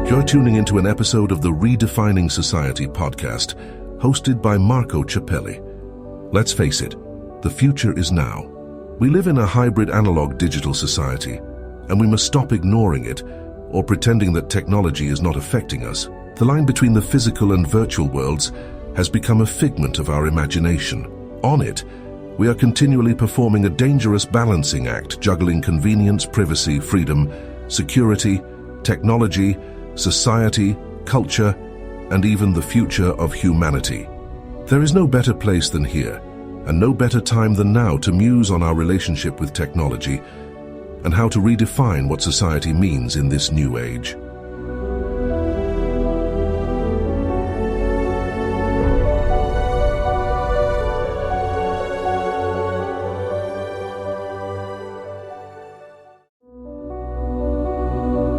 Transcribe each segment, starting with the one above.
You're tuning into an episode of the Redefining Society podcast, hosted by Marco Ciappelli. Let's face it, the future is now. We live in a hybrid analog-digital society, and we must stop ignoring it or pretending that technology is not affecting us. The line between the physical and virtual worlds has become a figment of our imagination. On it, we are continually performing a dangerous balancing act, juggling convenience, privacy, freedom, security, technology, society, culture, and even the future of humanity. There is no better place than here, and no better time than now to muse on our relationship with technology and how to redefine what society means in this new age.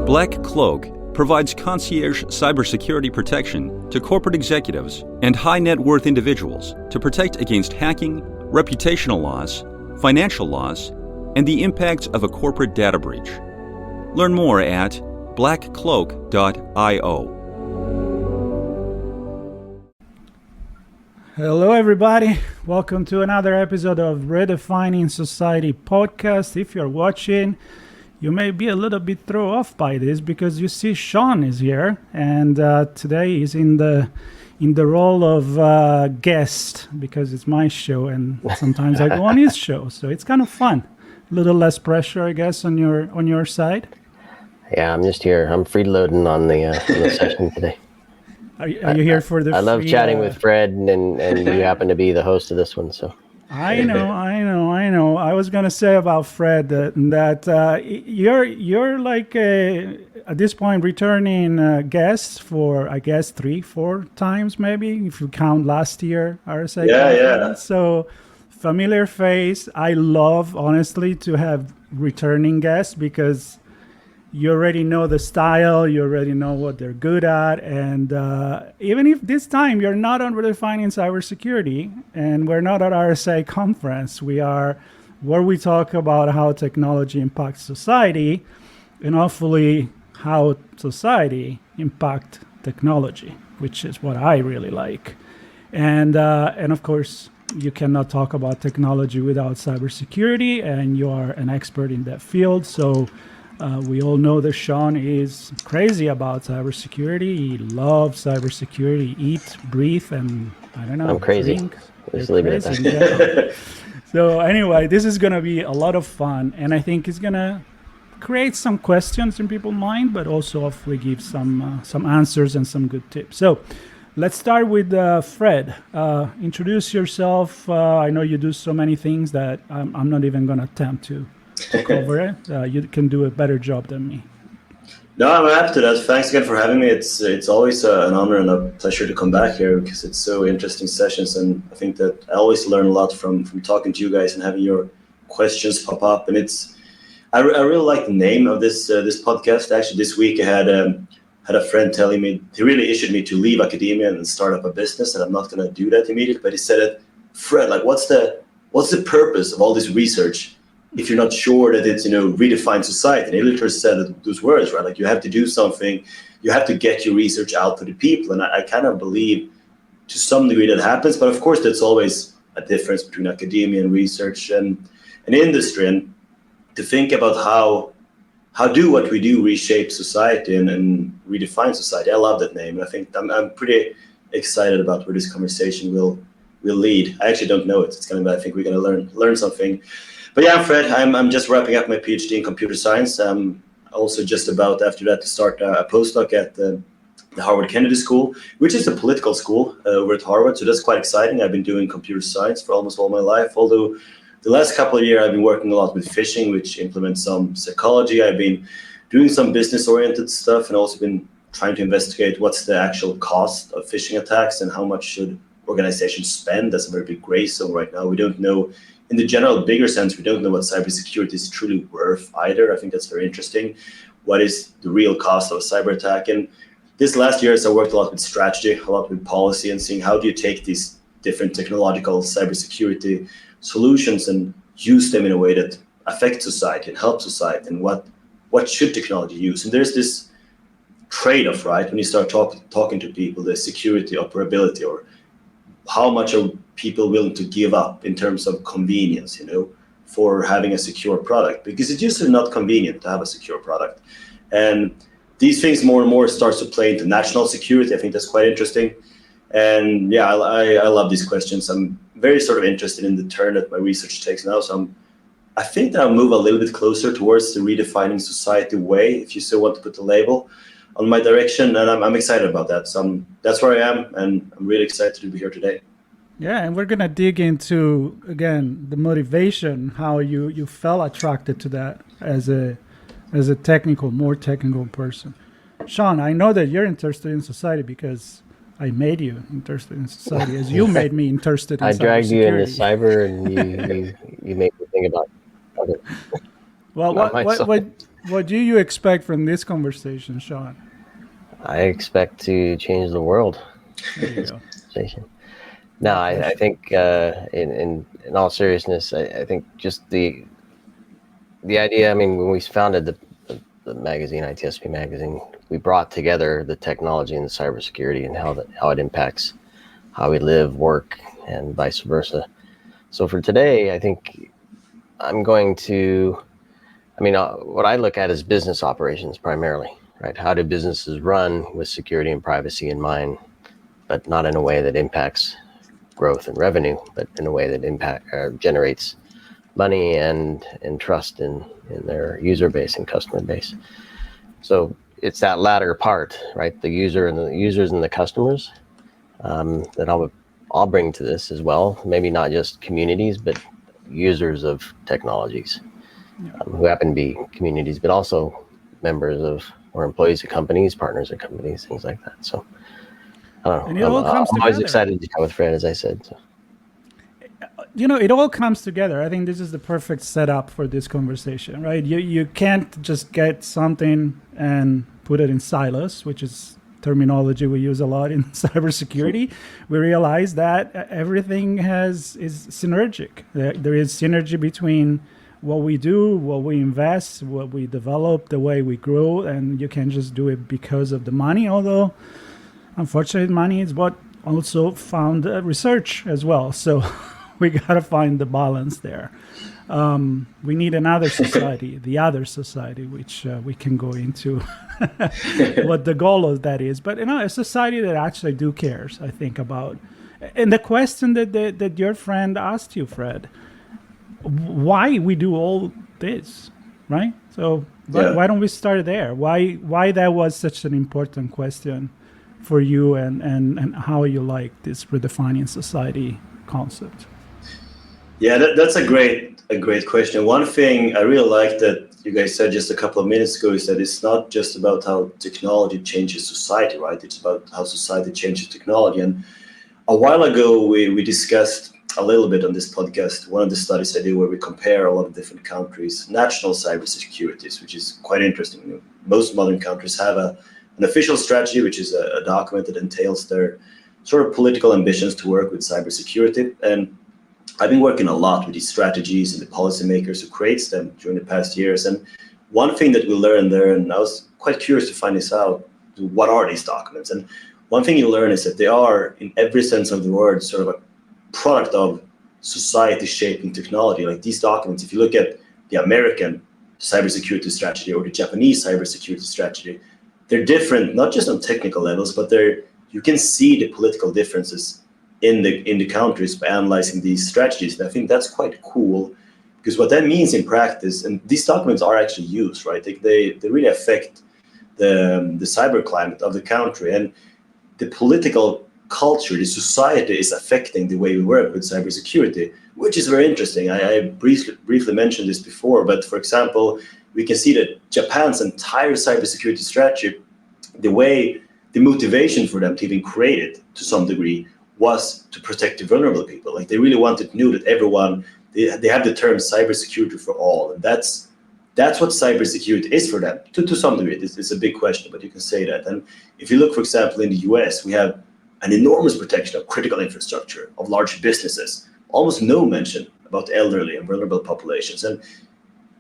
Black Cloak provides concierge cybersecurity protection to corporate executives and high-net-worth individuals to protect against hacking, reputational loss, financial loss, and the impacts of a corporate data breach. Learn more at blackcloak.io. Hello, everybody. Welcome to another episode of Redefining Society podcast. If you're watching, you may be a little bit thrown off by this because you see Sean is here, and today he's in the role of guest because it's my show, and sometimes I go on his show, so it's kind of fun. A little less pressure, I guess, on your side. Yeah, I'm just here. I'm freeloading on the session today. Are you here for the? I love chatting with Fred, and you happen to be the host of this one, so. I know. I was gonna say about Fred that you're like at this point returning guest for, I guess, 3-4 times maybe if you count last year RSA. Yeah. So familiar face. I love honestly to have returning guests because you already know the style, you already know what they're good at, and even if this time you're not on Redefining Cybersecurity and we're not at RSA conference, we are where we talk about how technology impacts society and hopefully how society impacts technology, which is what I really like. And of course, you cannot talk about technology without cybersecurity, and you are an expert in that field, so we all know that Sean is crazy about cybersecurity. He loves cybersecurity, eat, breathe, and I don't know. I'm crazy. Drink. Just leave it at that. So anyway, this is going to be a lot of fun, and I think it's going to create some questions in people's mind, but also hopefully give some answers and some good tips. So let's start with Fred. Introduce yourself. I know you do so many things that I'm not even going to attempt to cover it. You can do a better job than me. No, I'm happy to that. Thanks again for having me. It's always an honor and a pleasure to come back here because it's so interesting sessions, and I think that I always learn a lot from talking to you guys and having your questions pop up. And I really like the name of this podcast. Actually, this week I had a friend telling me he really issued me to leave academia and start up a business, and I'm not going to do that immediately. But he said it, Fred, like what's the purpose of all this research if you're not sure that it's, redefine society? And he literally said those words, right? Like you have to do something, you have to get your research out to the people. And I kind of believe to some degree that happens, but of course that's always a difference between academia and research and industry. And to think about how do what we do reshape society and redefine society. I love that name. And I think I'm pretty excited about where this conversation will lead. I actually don't know it. It's I think we're going to learn something. But yeah, I'm Fred. I'm just wrapping up my PhD in computer science. I'm also just about after that to start a postdoc at the Harvard Kennedy School, which is a political school over at Harvard. So that's quite exciting. I've been doing computer science for almost all my life, although the last couple of years I've been working a lot with phishing, which implements some psychology. I've been doing some business-oriented stuff and also been trying to investigate what's the actual cost of phishing attacks and how much should organizations spend. That's a very big gray zone right now. We don't know. In the general, bigger sense, we don't know what cybersecurity is truly worth either. I think that's very interesting. What is the real cost of a cyber attack? And this last year, I worked a lot with strategy, a lot with policy, and seeing how do you take these different technological cybersecurity solutions and use them in a way that affects society and helps society, and what should technology use? And there's this trade-off, right? When you start talking to people, the security, operability, or how much are people willing to give up in terms of convenience, for having a secure product, because it's usually not convenient to have a secure product. And these things more and more starts to play into national security. I think that's quite interesting. And yeah, I love these questions. I'm very sort of interested in the turn that my research takes now. So I think that I'll move a little bit closer towards the redefining society way, if you still want to put the label on my direction. And I'm excited about that. So that's where I am, and I'm really excited to be here today. Yeah, and we're going to dig into, again, the motivation, how you felt attracted to that as a more technical person. Sean, I know that you're interested in society because I made you interested in society, as you made me interested in I dragged you into cybersecurity. cyber, and you made me think about other. Well, what do you expect from this conversation, Sean? I expect to change the world. There you go. No, I think in all seriousness, I think just the idea. I mean, when we founded the magazine, ITSP magazine, we brought together the technology and the cybersecurity and how it impacts how we live, work, and vice versa. So for today, I think I'm going to. I mean, what I look at is business operations primarily, right? How do businesses run with security and privacy in mind, but not in a way that impacts growth and revenue, but in a way that generates money and trust in their user base and customer base. So it's that latter part, right? The users and the customers that I'll bring to this as well. Maybe not just communities, but users of technologies who happen to be communities, but also members of or employees of companies, partners of companies, things like that. So. And it all comes I'm together. always excited to chat with Fred, as I said. So. It all comes together. I think this is the perfect setup for this conversation, right? You can't just get something and put it in silos, which is terminology we use a lot in cybersecurity. We realize that everything is synergic. There is synergy between what we do, what we invest, what we develop, the way we grow, and you can't just do it because of the money, although unfortunately, money is what also found research as well. So we got to find the balance there. We need another society, the other society, which we can go into what the goal of that is. But, a society that actually cares, I think, about. And the question that your friend asked you, Fred, why we do all this, right? So why don't we start there? Why that was such an important question for you, and how you like this redefining society concept? Yeah, that's a great question. One thing I really like that you guys said just a couple of minutes ago is that it's not just about how technology changes society, right? It's about how society changes technology. And a while ago, we discussed a little bit on this podcast one of the studies I do where we compare a lot of different countries' national cybersecurities, which is quite interesting. Most modern countries have an official strategy, which is a document that entails their sort of political ambitions to work with cybersecurity. And I've been working a lot with these strategies and the policymakers who creates them during the past years. And one thing that we learned there, and I was quite curious to find this out, what are these documents? And one thing you learn is that they are, in every sense of the word, sort of a product of society shaping technology. Like these documents, if you look at the American cybersecurity strategy or the Japanese cybersecurity strategy, they're different, not just on technical levels, but you can see the political differences in the countries by analyzing these strategies. And I think that's quite cool, because what that means in practice, and these documents are actually used, right? They really affect the cyber climate of the country, and the political culture, the society is affecting the way we work with cybersecurity, which is very interesting. I briefly mentioned this before, but for example, we can see that Japan's entire cybersecurity strategy, the motivation for them to even create it to some degree was to protect the vulnerable people. Like they really wanted to know that everyone, they have the term cybersecurity for all. And that's what cybersecurity is for them to some degree. It's a big question, but you can say that. And if you look, for example, in the US, we have an enormous protection of critical infrastructure, of large businesses, almost no mention about elderly and vulnerable populations. And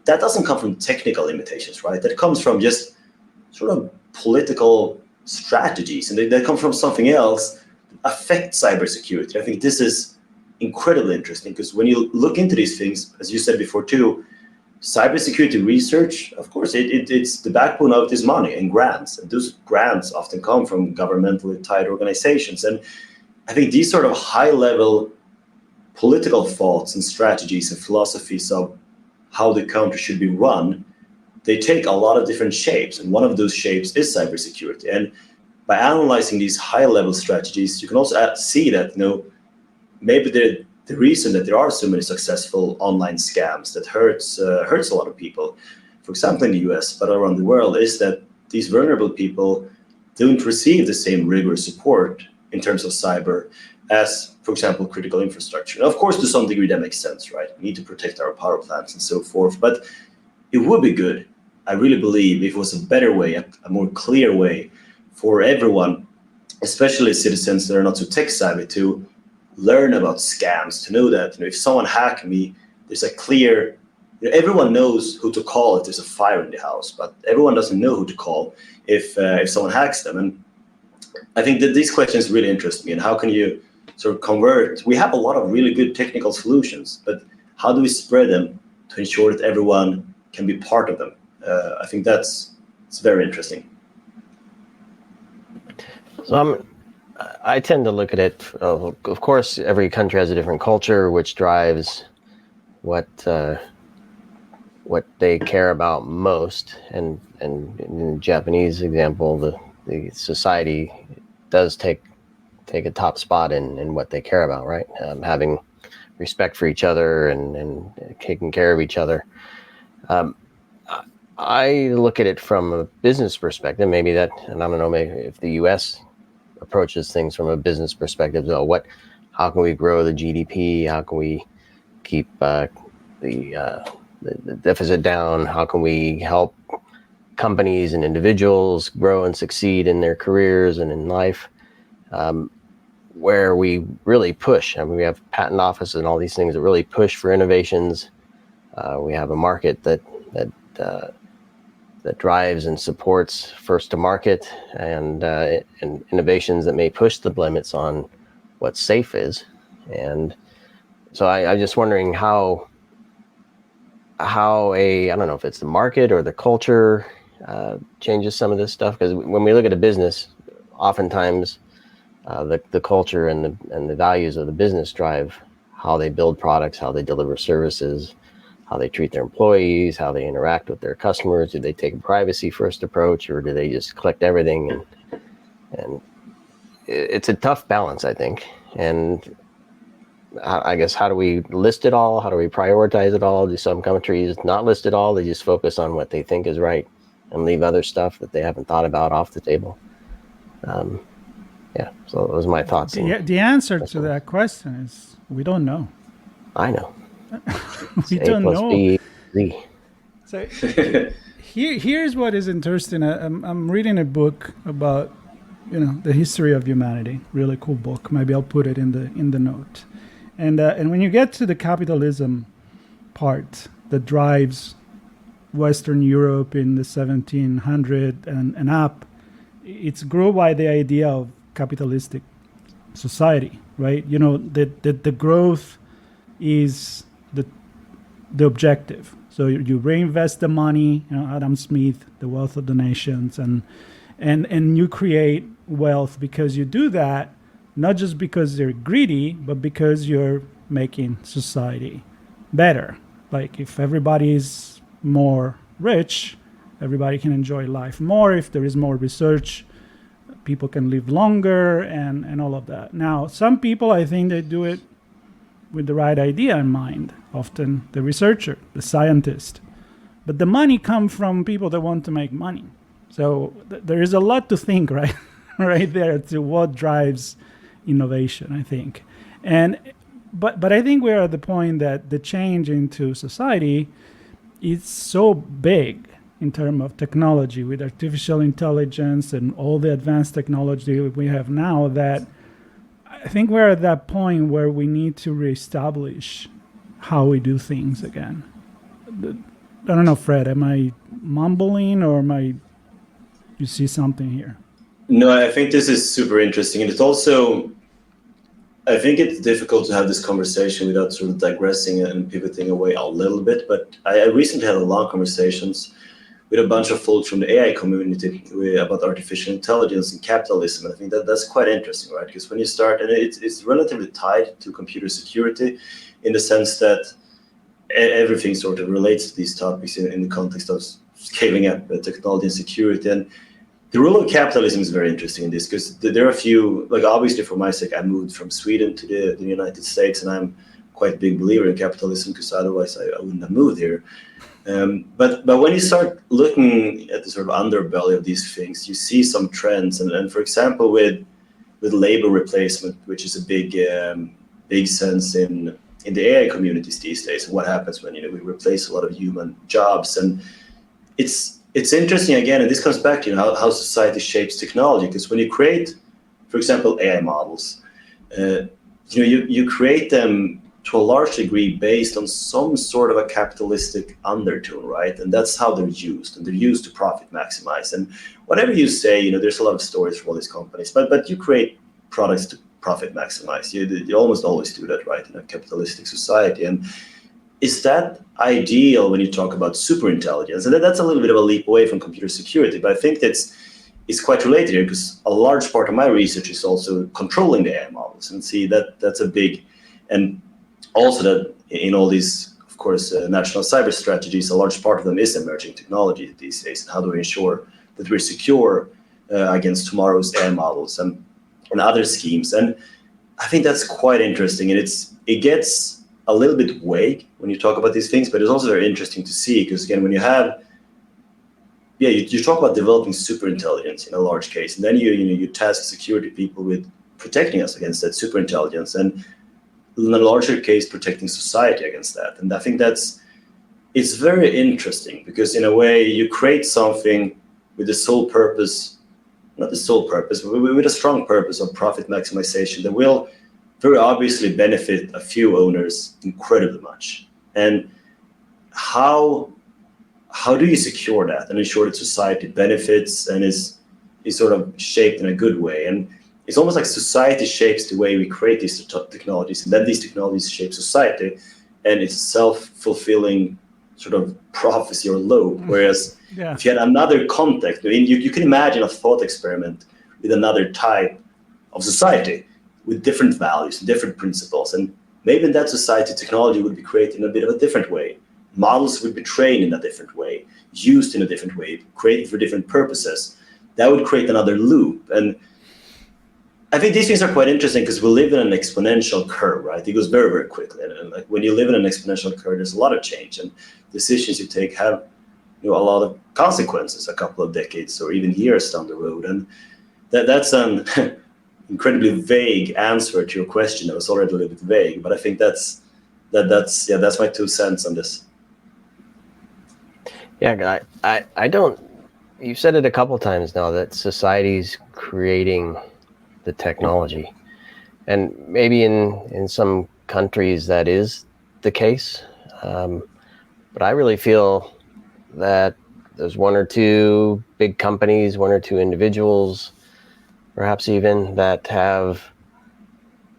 that doesn't come from technical limitations, right? That comes from just sort of political strategies, and they come from something else that affect cybersecurity. I think this is incredibly interesting because when you look into these things, as you said before too, cybersecurity research, of course, it's the backbone of this money and grants, and those grants often come from governmentally tied organizations. And I think these sort of high-level political thoughts and strategies and philosophies of how the country should be run, they take a lot of different shapes, and one of those shapes is cybersecurity. And by analyzing these high-level strategies, you can also see that, maybe the reason that there are so many successful online scams that hurts a lot of people, for example in the US, but around the world, is that these vulnerable people don't receive the same rigorous support in terms of cyber as, for example, critical infrastructure. And of course, to some degree, that makes sense, right? We need to protect our power plants and so forth. But it would be good, I really believe, if it was a better way, a more clear way for everyone, especially citizens that are not so tech savvy, to learn about scams, to know that if someone hacked me, there's a clear, everyone knows who to call if there's a fire in the house, but everyone doesn't know who to call if someone hacks them. And I think that these questions really interest me. And how can you sort of convert? We have a lot of really good technical solutions, but how do we spread them to ensure that everyone can be part of them? I think it's very interesting. So I tend to look at it, of course, every country has a different culture, which drives what they care about most. And in the Japanese example, the society does take a top spot in what they care about, right? Having respect for each other and taking care of each other. I look at it from a business perspective, and I don't know, maybe if the U.S. approaches things from a business perspective. So how can we grow the GDP? How can we keep the deficit down? How can we help companies and individuals grow and succeed in their careers and in life? Where we really push. I mean, we have patent offices and all these things that really push for innovations. We have a market that drives and supports first to market and innovations that may push the limits on what safe is. And so I'm just wondering how I don't know if it's the market or the culture changes some of this stuff. Because when we look at a business, oftentimes the culture and the values of the business drive how they build products, how they deliver services, how they treat their employees, how they interact with their customers. Do they take a privacy first approach, or do they just collect everything? And it's a tough balance, I think. And I guess, how do we list it all? How do we prioritize it all? Do some countries not list it all? They just focus on what they think is right and leave other stuff that they haven't thought about off the table. Yeah, so those are my thoughts. The answer to that question is we don't know. I know. We don't know. B, Z. So here's what is interesting. I'm reading a book about the history of humanity. Really cool book. Maybe I'll put it in the note. And when you get to the capitalism part that drives Western Europe in the 1700 and up, it's grown by the idea of capitalistic society, right? The growth is the objective. So you reinvest the money, Adam Smith, The Wealth of the Nations, and you create wealth because you do that, not just because you're greedy, but because you're making society better. Like if everybody is more rich, everybody can enjoy life more. If there is more research, people can live longer and all of that. Now, some people, I think they do it with the right idea in mind, often the researcher, the scientist. But the money comes from people that want to make money. So there is a lot to think right there to what drives innovation, I think. But I think we're at the point that the change into society is so big in terms of technology, with artificial intelligence and all the advanced technology we have now, that I think we're at that point where we need to reestablish how we do things again. I don't know, Fred, am I mumbling or am I you see something here? No, I think this is super interesting. And it's also, I think it's difficult to have this conversation without sort of digressing and pivoting away a little bit. But I recently had a long conversations with a bunch of folks from the AI community about artificial intelligence and capitalism. And I think that's quite interesting, right? Because when you start, and it's relatively tied to computer security in the sense that everything sort of relates to these topics in the context of scaling up technology and security. And the role of capitalism is very interesting in this, because there are a few, like obviously for my sake, I moved from Sweden to the United States, and I'm quite a big believer in capitalism, because otherwise I wouldn't have moved here. But when you start looking at the sort of underbelly of these things, you see some trends. And for example, with labor replacement, which is a big sense in the AI communities these days, and what happens when we replace a lot of human jobs. And it's interesting again, and this comes back to how society shapes technology. Because when you create, for example, AI models, you create them to a large degree based on some sort of a capitalistic undertone, right? And that's how they're used, and they're used to profit maximize. And whatever you say, there's a lot of stories from all these companies, but you create products to profit maximize. You almost always do that, right, in a capitalistic society. And is that ideal when you talk about super intelligence? And that's a little bit of a leap away from computer security, but I think it's quite related here, because a large part of my research is also controlling the AI models, and see that's a big, and also that in all these, of course, national cyber strategies, a large part of them is emerging technology these days. And how do we ensure that we're secure against tomorrow's AI models and other schemes? And I think that's quite interesting. And it gets a little bit vague when you talk about these things, but it's also very interesting to see, because again, when you have, you talk about developing super intelligence in a large case, and then you task security people with protecting us against that super intelligence, and in a larger case, protecting society against that. And I think it's very interesting, because in a way you create something with the sole purpose, not the sole purpose, but with a strong purpose of profit maximization that will very obviously benefit a few owners incredibly much. And how do you secure that and ensure that society benefits and is sort of shaped in a good way? And it's almost like society shapes the way we create these technologies, and then these technologies shape society, and it's a self-fulfilling sort of prophecy or loop. Whereas if you had another context, I mean, you can imagine a thought experiment with another type of society with different values and different principles, and maybe in that society, technology would be created in a bit of a different way. Models would be trained in a different way, used in a different way, created for different purposes. That would create another loop. And I think these things are quite interesting, because we live in an exponential curve, right? It goes very, very quickly. And like when you live in an exponential curve, there's a lot of change, and decisions you take have a lot of consequences a couple of decades or even years down the road. And that's an incredibly vague answer to your question. That was already a little bit vague, but I think that's my 2 cents on this. Yeah, I don't. You've said it a couple times now that society's creating the technology, and maybe in some countries that is the case, but I really feel that there's one or two big companies, one or two individuals, perhaps even, that have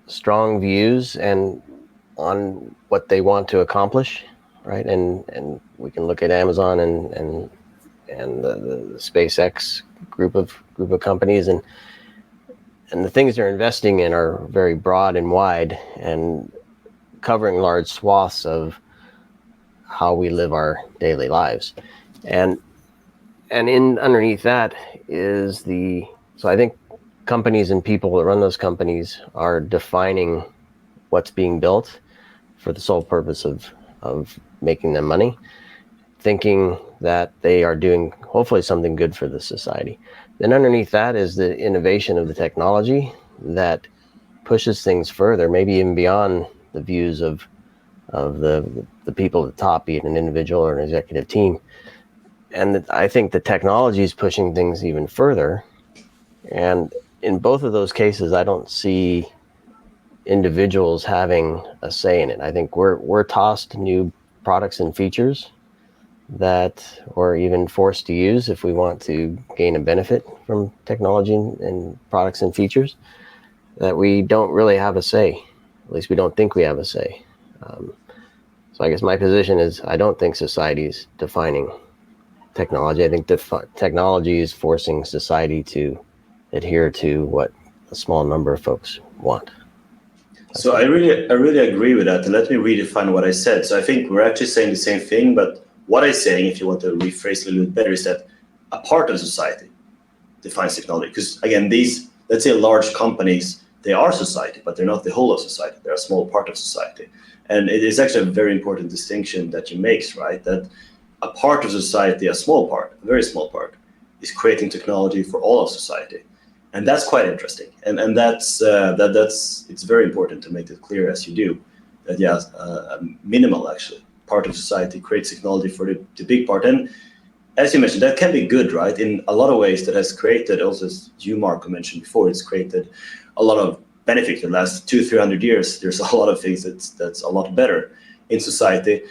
strong views and on what they want to accomplish, right? And we can look at Amazon and the SpaceX group of companies, and the things they're investing in are very broad and wide and covering large swaths of how we live our daily lives. And underneath that is so I think companies and people that run those companies are defining what's being built for the sole purpose of making them money, thinking that they are doing hopefully something good for the society. Then underneath that is the innovation of the technology that pushes things further, maybe even beyond the views of the people at the top, be it an individual or an executive team. And I think the technology is pushing things even further. And in both of those cases, I don't see individuals having a say in it. I think we're tossed new products and features that we're even forced to use if we want to gain a benefit from technology and products and features, that we don't really have a say. At least we don't think we have a say. So I guess my position is I don't think society is defining technology. I think technology is forcing society to adhere to what a small number of folks want. So I really agree with that. And let me redefine what I said. So I think we're actually saying the same thing, but what I'm saying, if you want to rephrase it a little bit better, is that a part of society defines technology. Because again, these, let's say large companies, they are society, but they're not the whole of society. They're a small part of society. And it is actually a very important distinction that you make, right? That a part of society, a small part, a very small part, is creating technology for all of society. And that's quite interesting. And that's it's very important to make it clear as you do, that a minimal actually part of society creates technology for the big part. And as you mentioned, that can be good, right? In a lot of ways that has created, also as you, Marco, mentioned before, it's created a lot of benefit in the last 200-300 years. There's a lot of things that's a lot better in society.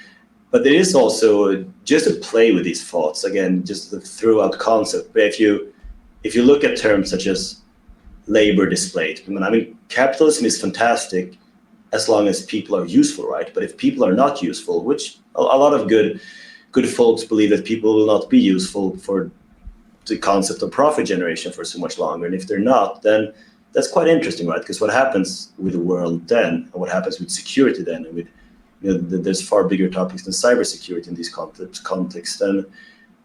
But there is also, just to play with these thoughts, again, just to throw out concept. But if you look at terms such as labor displacement, I mean, capitalism is fantastic as long as people are useful, right? But if people are not useful, which a lot of good folks believe that people will not be useful for the concept of profit generation for so much longer. And if they're not, then that's quite interesting, right? Because what happens with the world then, and what happens with security then, and with, there's far bigger topics than cybersecurity in this context. And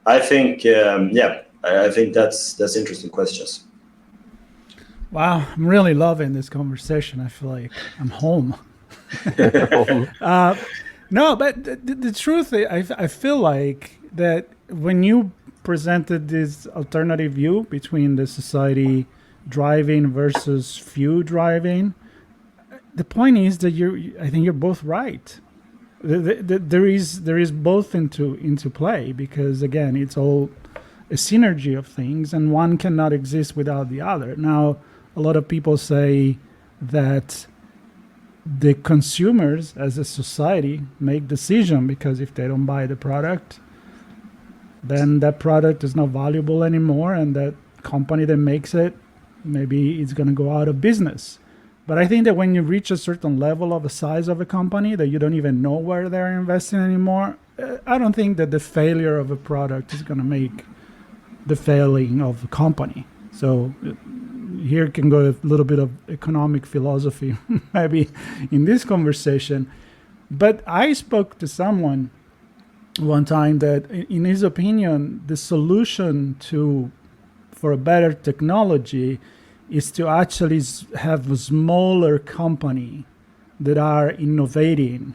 I think, I think that's interesting questions. Wow, I'm really loving this conversation. I feel like I'm home. No, but the truth is, I feel like that when you presented this alternative view between the society driving versus few driving, the point is that I think you're both right. There is both into play, because again, it's all a synergy of things, and one cannot exist without the other. Now, a lot of people say that the consumers as a society make decision, because if they don't buy the product, then that product is not valuable anymore, and that company that makes it, maybe it's going to go out of business. But I think that when you reach a certain level of the size of a company that you don't even know where they're investing anymore, I don't think that the failure of a product is going to make the failing of a company. So here can go a little bit of economic philosophy maybe in this conversation. But I spoke to someone one time that in his opinion, the solution for a better technology is to actually have a smaller company that are innovating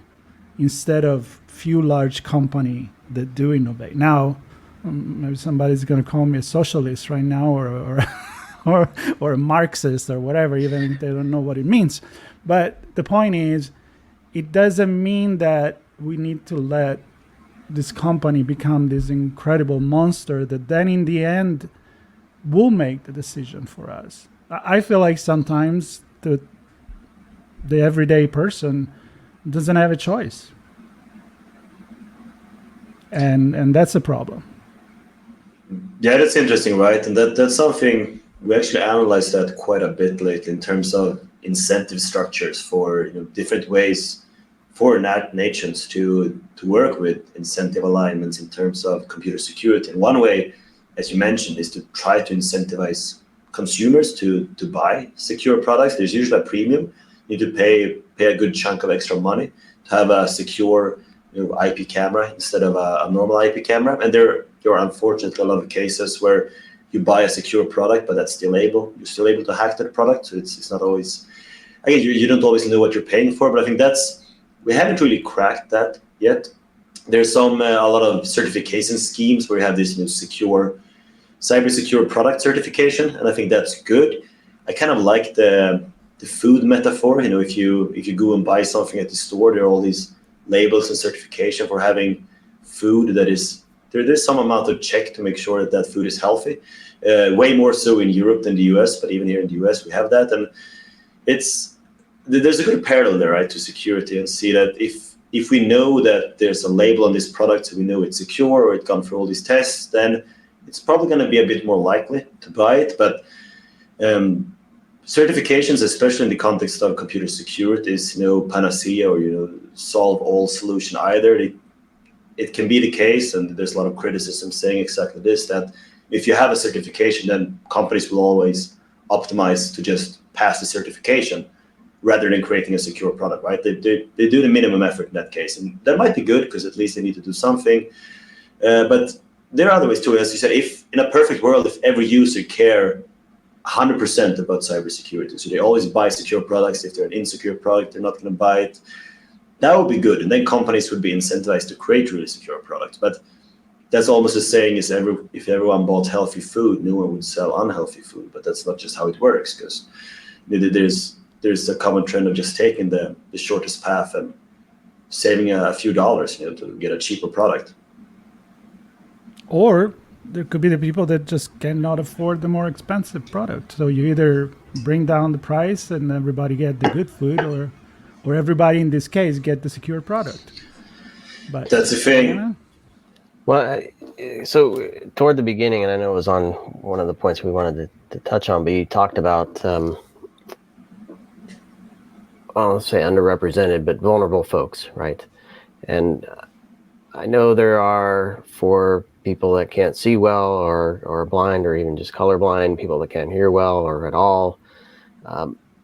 instead of few large company that do innovate. Now, maybe somebody's going to call me a socialist right now, or a Marxist or whatever, even if they don't know what it means. But the point is, it doesn't mean that we need to let this company become this incredible monster that then in the end will make the decision for us. I feel like sometimes the everyday person doesn't have a choice. And that's a problem. Yeah, that's interesting, right? And that's something we actually analyzed that quite a bit lately in terms of incentive structures for different ways for nations to work with incentive alignments in terms of computer security. And one way, as you mentioned, is to try to incentivize consumers to buy secure products. There's usually a premium. You need to pay a good chunk of extra money to have a secure IP camera instead of a normal IP camera. And there are unfortunately a lot of cases where you buy a secure product, but you're still able to hack that product. So it's not always, again, you don't always know what you're paying for, but I think we haven't really cracked that yet. There's a lot of certification schemes where you have this secure, cybersecure product certification, and I think that's good. I kind of like the food metaphor. If you go and buy something at the store, there are all these labels and certification for having food that is, there's some amount of check to make sure that food is healthy. Way more so in Europe than the US, but even here in the US we have that. And there's a good parallel there, right, to security, and see that if if we know that there's a label on this product, so we know it's secure or it's gone through all these tests, then it's probably going to be a bit more likely to buy it. But certifications, especially in the context of computer security, is panacea or solve all solution either. It can be the case, and there's a lot of criticism saying exactly this, that if you have a certification, then companies will always optimize to just pass the certification rather than creating a secure product, right? They do the minimum effort in that case, and that might be good because at least they need to do something. But there are other ways too. As you said, if in a perfect world, if every user care 100% about cybersecurity, so they always buy secure products. If they're an insecure product, they're not going to buy it. That would be good, and then companies would be incentivized to create really secure products. But that's almost the saying is if everyone bought healthy food, no one would sell unhealthy food. But that's not just how it works, because there's a common trend of just taking the shortest path and saving a few dollars, to get a cheaper product. Or there could be the people that just cannot afford the more expensive product. So you either bring down the price and everybody get the good food, or everybody in this case get the secure product. But that's the thing. Well, so toward the beginning, and I know it was on one of the points we wanted to touch on, but you talked about, let's say underrepresented, but vulnerable folks, right? And I know there are, for people that can't see well or are blind or even just colorblind, people that can't hear well or at all,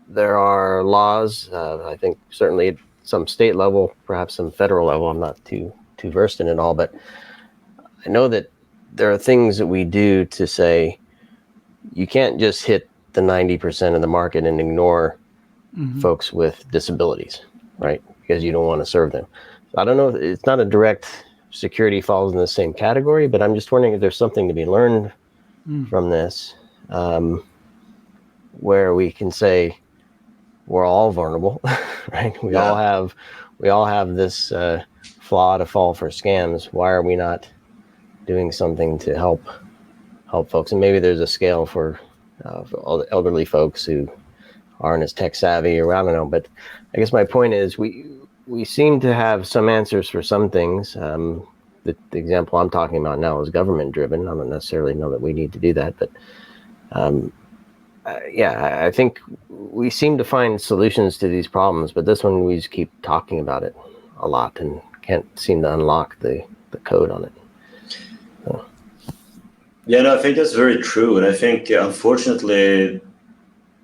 there are laws, I think certainly at some state level, perhaps some federal level. I'm not too versed in it all, but I know that there are things that we do to say you can't just hit the 90% of the market and ignore folks with disabilities, right? Because you don't want to serve them. I don't know, it's not a direct security falls in the same category, but I'm just wondering if there's something to be learned from this, where we can say we're all vulnerable, right? We all have this flaw to fall for scams. Why are we not doing something to help folks? And maybe there's a scale for all the elderly folks who aren't as tech savvy, or I don't know. But I guess my point is we seem to have some answers for some things. The example I'm talking about now is government driven. I don't necessarily know that we need to do that, but I think we seem to find solutions to these problems, but this one we just keep talking about it a lot and can't seem to unlock the code on it. So. Yeah, no, I think that's very true. And I think, unfortunately,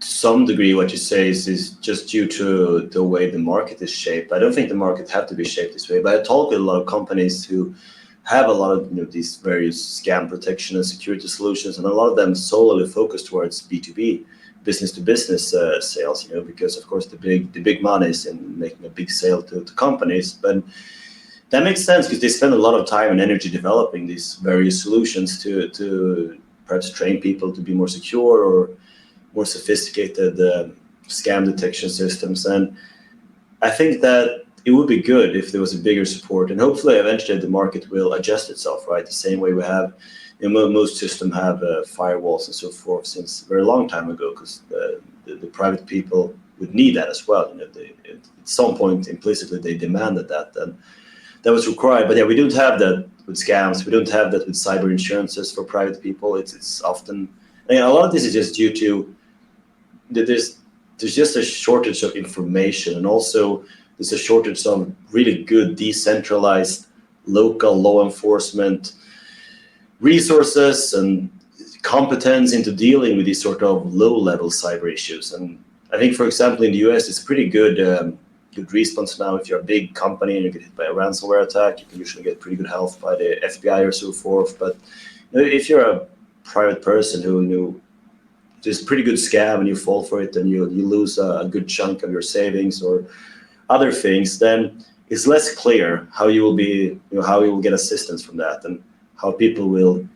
to some degree, what you say is just due to the way the market is shaped. I don't think the market have to be shaped this way, but I talk with a lot of companies who have a lot of these various scam protection and security solutions, and a lot of them solely focus towards B2B, business to business sales. Because of course the big money is in making a big sale to companies, but that makes sense because they spend a lot of time and energy developing these various solutions to perhaps train people to be more secure or more sophisticated scam detection systems. And I think that it would be good if there was a bigger support, and hopefully eventually the market will adjust itself, right? The same way we have, most systems have firewalls and so forth since a very long time ago, because the private people would need that as well. At some point implicitly they demanded that, and that was required. But yeah, we don't have that with scams. We don't have that with cyber insurances for private people. It's often, a lot of this is just due to there's just a shortage of information, and also there's a shortage of really good decentralized local law enforcement resources and competence into dealing with these sort of low-level cyber issues. And I think, for example, in the US, it's pretty good response now. If you're a big company and you get hit by a ransomware attack, you can usually get pretty good help by the FBI or so forth. But if you're a private person who there's a pretty good scam and you fall for it and you lose a good chunk of your savings or other things, then it's less clear how you will get assistance from that, and how people will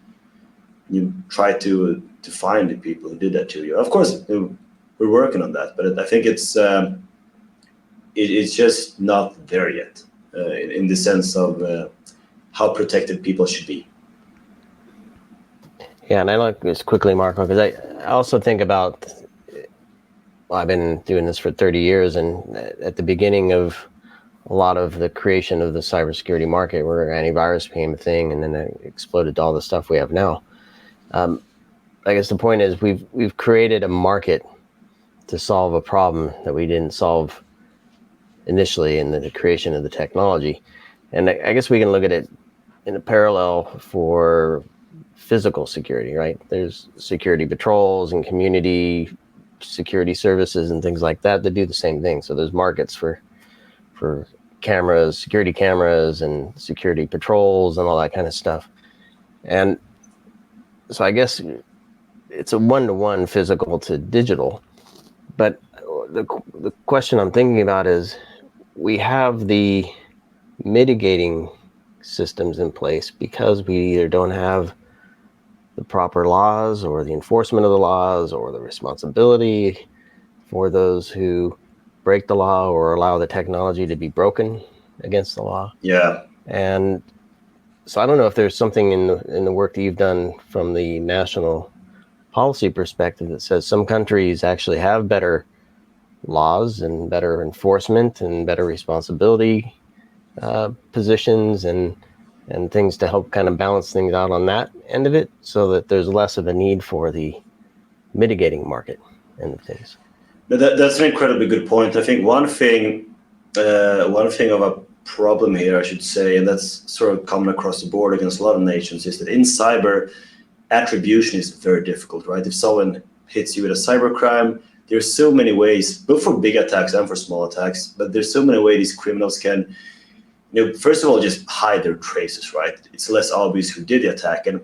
try to find the people who did that to you. Of course, we're working on that, but I think it's just not there yet in the sense of how protected people should be. Yeah, and I like this quickly, Marco, because I also think about, I've been doing this for 30 years, and at the beginning of a lot of the creation of the cybersecurity market, where antivirus became a thing, and then it exploded to all the stuff we have now. I guess the point is we've created a market to solve a problem that we didn't solve initially in the creation of the technology. And I guess we can look at it in a parallel for physical security, right? There's security patrols and community security services and things like that do the same thing. So there's markets for cameras, security cameras and security patrols and all that kind of stuff. And so I guess it's a one-to-one physical to digital. But the question I'm thinking about is, we have the mitigating systems in place because we either don't have the proper laws or the enforcement of the laws or the responsibility for those who break the law or allow the technology to be broken against the law. Yeah. And so I don't know if there's something in the work that you've done from the national policy perspective that says some countries actually have better laws and better enforcement and better responsibility positions and things to help kind of balance things out on that end of it, so that there's less of a need for the mitigating market end of things. That's an incredibly good point. I think one thing of a problem here, I should say, and that's sort of common across the board against a lot of nations, is that in cyber, attribution is very difficult, right? If someone hits you with a cyber crime, there's so many ways, both for big attacks and for small attacks, but there's so many ways these criminals can, first of all, just hide their traces, right? It's less obvious who did the attack. And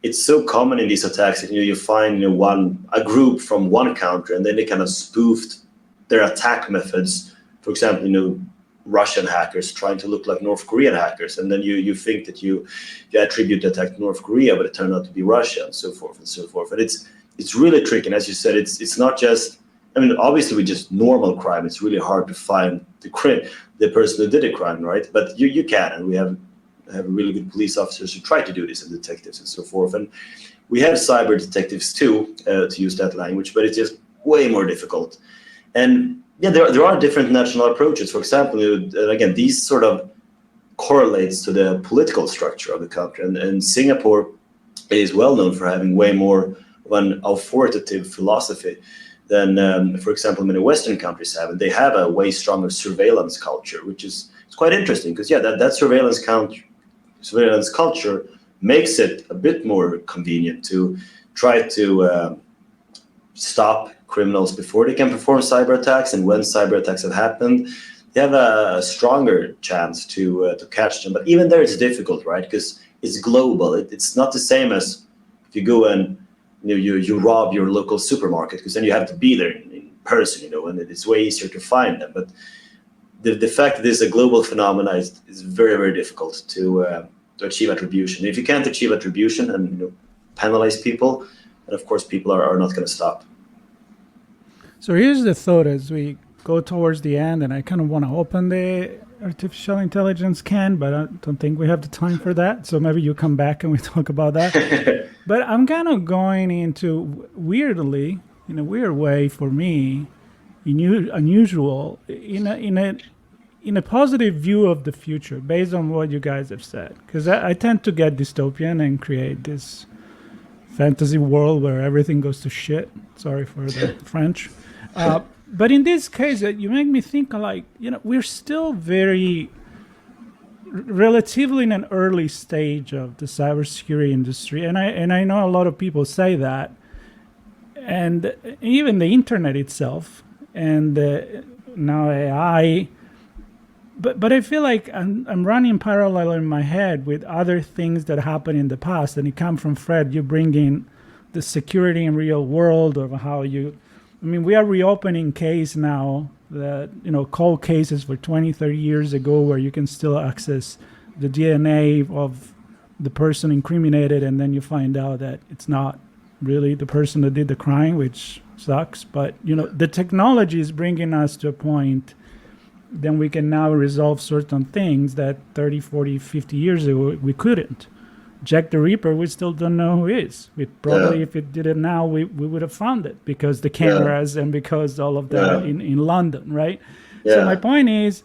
it's so common in these attacks that, you find a group from one country, and then they kind of spoofed their attack methods. For example, Russian hackers trying to look like North Korean hackers, and then you think that you attribute the attack to North Korea, but it turned out to be Russia, and so forth and so forth. And it's really tricky. And as you said, it's not just, obviously with just normal crime, it's really hard to find the person who did the crime, right? But you can, and we have really good police officers who try to do this, and detectives and so forth. And we have cyber detectives too, to use that language, but it's just way more difficult. And yeah, there are different national approaches. For example, again, these sort of correlates to the political structure of the country. And Singapore is well known for having way more of an authoritative philosophy than, for example, many Western countries have. And they have a way stronger surveillance culture, which is quite interesting because, yeah, that surveillance culture makes it a bit more convenient to try to stop criminals before they can perform cyber attacks, and when cyber attacks have happened, they have a stronger chance to catch them. But even there, it's difficult, right? Because it's global. It's not the same as if you go and you rob your local supermarket, because then you have to be there in person, and it's way easier to find them. But the fact that this is a global phenomenon is very, very difficult to achieve attribution. If you can't achieve attribution and penalize people, then of course people are not going to stop. So here's the thought as we go towards the end, and I kind of want to open the artificial intelligence can, but I don't think we have the time for that. So maybe you come back and we talk about that. But I'm kind of going into, weirdly, in a weird way for me, unusual, in a positive view of the future based on what you guys have said. Because I tend to get dystopian and create this fantasy world where everything goes to shit. Sorry for the French. But in this case, you make me think like, we're still relatively in an early stage of the cybersecurity industry. And I know a lot of people say that. And even the internet itself, and now AI. But I feel like I'm running parallel in my head with other things that happened in the past. And it comes from Fred, you bring in the security in real world, of how we are reopening case now that, cold cases for 20, 30 years ago, where you can still access the DNA of the person incriminated, and then you find out that it's not really the person that did the crime, which sucks. But, the technology is bringing us to a point then we can now resolve certain things that 30, 40, 50 years ago we couldn't. Jack the Ripper, we still don't know who is. We probably, if it did it now, we would have found it because the cameras and because all of that in London, right? So my point is,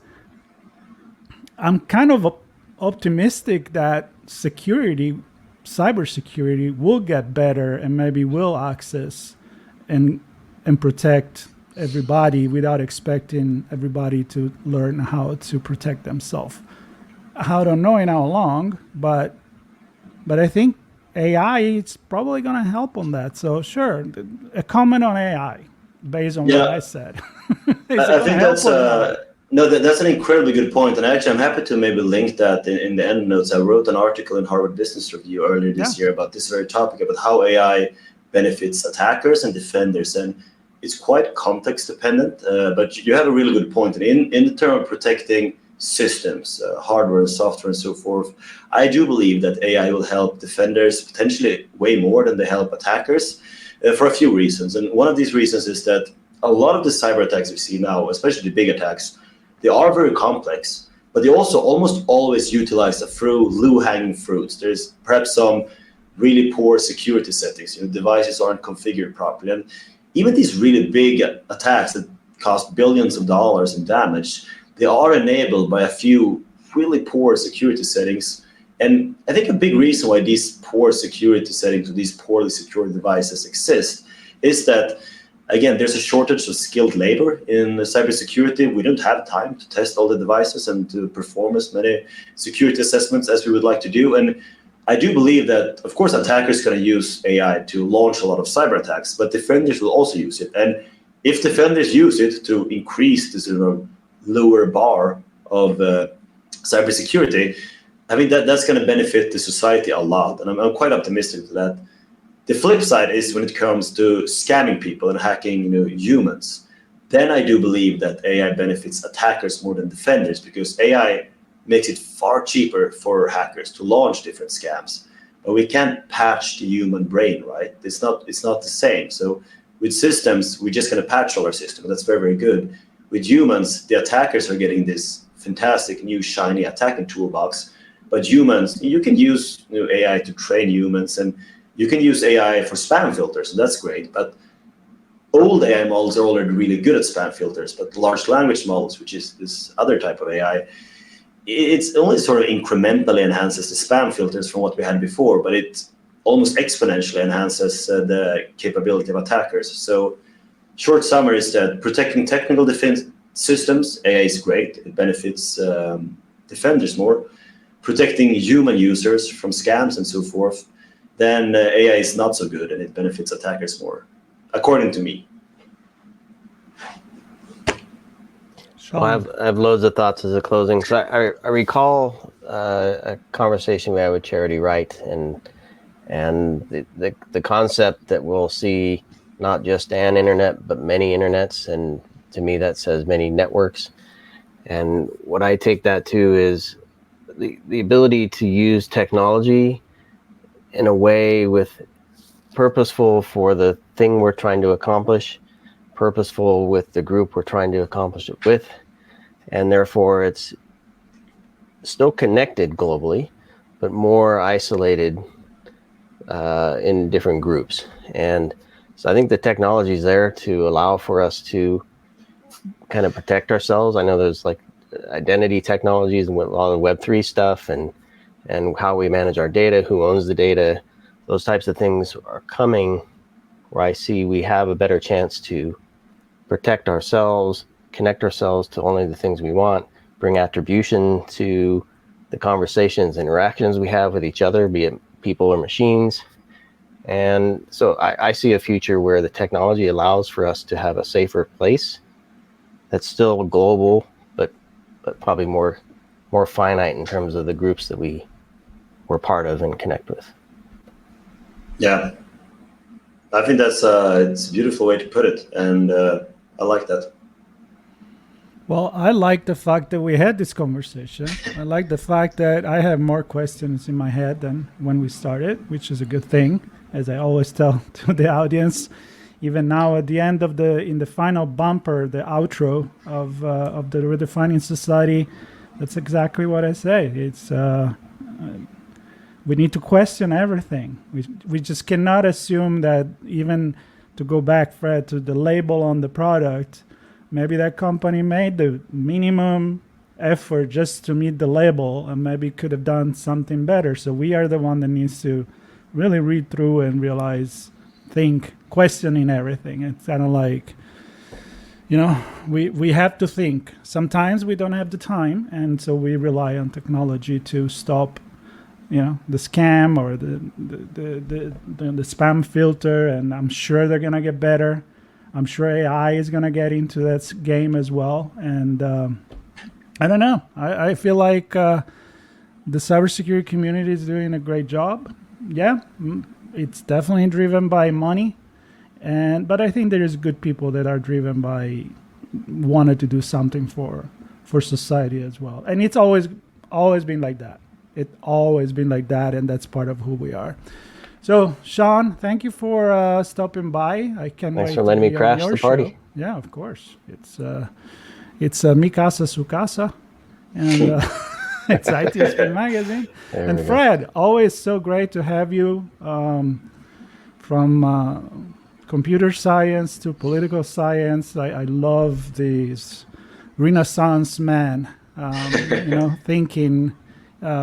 I'm kind of optimistic that cybersecurity will get better and maybe will access and protect everybody without expecting everybody to learn how to protect themselves. I don't know in how long, but I think AI is probably going to help on that. So sure, a comment on AI based on what I said. I think that's that's an incredibly good point. And actually, I'm happy to maybe link that in the end notes. I wrote an article in Harvard Business Review earlier this year about this very topic, about how AI benefits attackers and defenders. And it's quite context dependent, but you have a really good point. And in the term of protecting systems, hardware and software and so forth, I do believe that AI will help defenders potentially way more than they help attackers for a few reasons. And one of these reasons is that a lot of the cyber attacks we see now, especially the big attacks, they are very complex, but they also almost always utilize a few low-hanging fruits. There's perhaps some really poor security settings. Devices aren't configured properly. And even these really big attacks that cost billions of dollars in damage, they are enabled by a few really poor security settings. And I think a big reason why these poor security settings or these poorly secured devices exist is that, again, there's a shortage of skilled labor in cybersecurity. We don't have time to test all the devices and to perform as many security assessments as we would like to do. And I do believe that, of course, attackers can use AI to launch a lot of cyber attacks, but defenders will also use it. And if defenders use it to increase the sort of lower bar of cybersecurity, I mean, that's going to benefit the society a lot. And I'm quite optimistic to that. The flip side is when it comes to scamming people and hacking humans, then I do believe that AI benefits attackers more than defenders, because AI makes it far cheaper for hackers to launch different scams. But we can't patch the human brain, right? It's not the same. So with systems, we're just going to patch all our systems. That's very, very good. With humans, the attackers are getting this fantastic new shiny attacking toolbox. But humans, you can use AI to train humans, and you can use AI for spam filters, and that's great. But old AI models are already really good at spam filters. But large language models, which is this other type of AI, it's only sort of incrementally enhances the spam filters from what we had before, but it almost exponentially enhances the capability of attackers. So short summary is that protecting technical defense systems, AI is great. It benefits defenders more. Protecting human users from scams and so forth, then AI is not so good and it benefits attackers more, according to me. Well, I have loads of thoughts as a closing. So I recall a conversation we had with Charity Wright, and the concept that we'll see not just an internet, but many internets. And to me, that says many networks. And what I take that to is the ability to use technology in a way with purposeful for the thing we're trying to accomplish, purposeful with the group we're trying to accomplish it with, and therefore it's still connected globally, but more isolated in different groups. And so I think the technology is there to allow for us to kind of protect ourselves. I know there's like identity technologies and a lot of Web3 stuff, and how we manage our data, who owns the data, those types of things are coming, where I see we have a better chance to protect ourselves, connect ourselves to only the things we want, bring attribution to the conversations, interactions we have with each other, be it people or machines. And so I see a future where the technology allows for us to have a safer place that's still global, but probably more finite in terms of the groups that we're part of and connect with. Yeah, I think that's it's a beautiful way to put it, and I like that. Well, I like the fact that we had this conversation. I like the fact that I have more questions in my head than when we started, which is a good thing, as I always tell to the audience. Even now, at the end of in the final bumper, the outro of the Redefining Society, that's exactly what I say. It's we need to question everything. We just cannot assume that, even to go back, Fred, to the label on the product, maybe that company made the minimum effort just to meet the label and maybe could have done something better. So we are the one that needs to really read through and realize, think, questioning everything. It's kind of like, we have to think. Sometimes we don't have the time, and so we rely on technology to stop, the scam or the spam filter. And I'm sure they're gonna get better. I'm sure AI is gonna get into that game as well. And I don't know. I feel like the cybersecurity community is doing a great job. Yeah, it's definitely driven by money. But I think there is good people that are driven by wanted to do something for society as well. And it's always been like that. It's always been like that, and that's part of who we are. So, Sean, thank you for stopping by. I can't wait. Thanks for letting me crash the party. Show. Yeah, of course. It's Mi Casa Su Casa, and it's ITSP Magazine. And Fred, always so great to have you from computer science to political science. I love this Renaissance man, thinking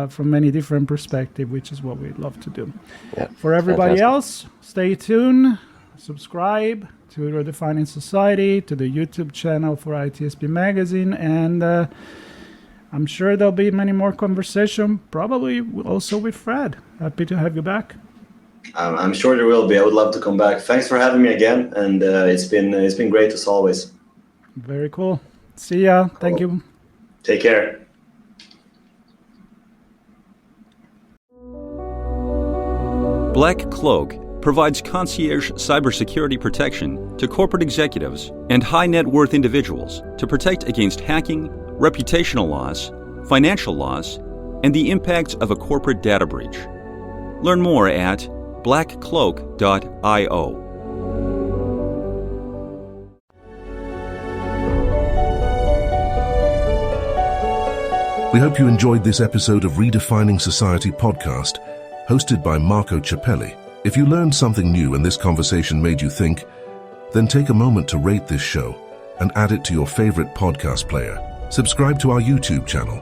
from many different perspectives, which is what we love to do. Yeah, for everybody else, stay tuned, subscribe to Redefining Society, to the YouTube channel for ITSP Magazine, and I'm sure there'll be many more conversation, probably also with Fred. Happy to have you back. I'm sure there will be. I would love to come back. Thanks for having me again, and it's been great as always. Very cool. See ya. Cool. Thank you. Take care. Black Cloak provides concierge cybersecurity protection to corporate executives and high net worth individuals to protect against hacking, reputational loss, financial loss, and the impacts of a corporate data breach. Learn more at blackcloak.io. We hope you enjoyed this episode of Redefining Society podcast, hosted by Marco Ciappelli. If you learned something new and this conversation made you think, then take a moment to rate this show and add it to your favorite podcast player. Subscribe to our YouTube channel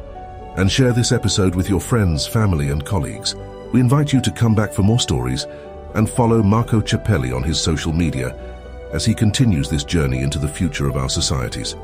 and share this episode with your friends, family, and colleagues. We invite you to come back for more stories and follow Marco Ciappelli on his social media as he continues this journey into the future of our societies.